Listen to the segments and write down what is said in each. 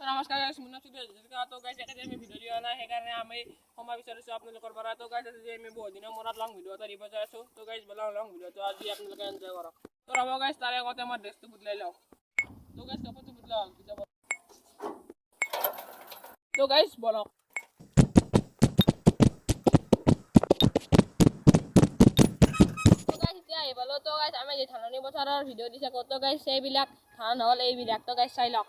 নমস্কাৰ গাইছ মুন্না চুদি তো গাইছ এটা আমি ভিডিও দিয়া নাই সেইকাৰণে আমি সময় বিচাৰিছো আপোনালোকৰ পৰা তো গাইছ আজি আমি বহুত দিনৰ মূৰত লং ভিডিও এটা দিব যাইছো তো গাইছ লং ভিডিওটো আজি আপোনালোকে এনজয় কৰক তো ৰব গাইছ তাৰে আগতে মই ড্ৰেছটো বদলাই লওঁ তো গাইছ কাপোৰটো বদলাই যাব তো গাইছ বলক তো গাইছ আমি যে ধাননি পথাৰৰ ভিডিও দিছে কত গাইছ এইবিলাক ধান হল এইবিলাক তো গাইছ চাই লওক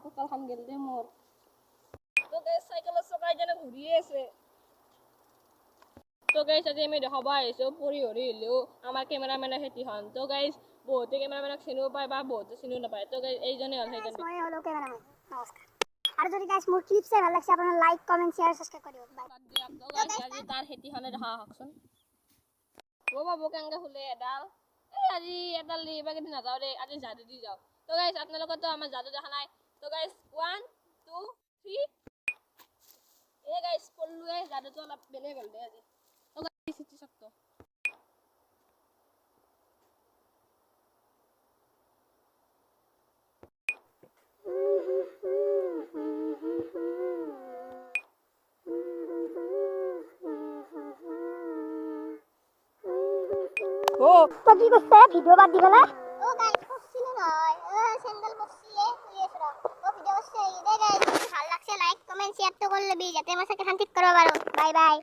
কঁকাল খান গেল দে মোৰ তো গাইছ চাইকেলৰ চকাই যেনে ঘূৰি আছে তো গাইছ আজি আমি দেখাব আহিছো পৰি হৰি হলেও আমাৰ কেমেৰামেনৰ খেতিখন তো গাইছ বহুতে কেমেৰামেনক চিনিও পায় বা বহুতে চিনিও নাপায় তো গাইছ এইজনে হ'ল সেইজন মই হলো কেমেৰামেন নমস্কাৰ আৰু যদি গাইছ মোৰ ক্লিপ চাই ভাল লাগছে আপোনালোকে লাইক কমেন্ট শেয়াৰ সাবস্ক্ৰাইব কৰি দিয়ক তো গাইছ আজি তাৰ খেতিখনে দেখা হকচোন বাবু কেনেকে ফুলে এডাল আজি এডাল লিবা কেদিন নাযাওঁ দে আজি যাদু দি যাওঁ তো গাইছ আপোনালোকেতো আমাৰ যাদু দেখা নাই তো গাইছ 1 2 3 এই গাইছ পল্লুৱে যাদুটো অলপ বেলেগ হ'ল দে আজি তো গাইছ চিটি सकतो ও তো কি করছে ভিডিও বাদ দিবে না ও গাইস করছিল নয় স্যান্ডেল করছিলে প্লিজ রা ও ভিডিও করছে এই গাইস ভালো লাগছে লাইক কমেন্ট শেয়ার তো করলে যাতে আমার সাথে শান্তি করবা পারো বাই বাই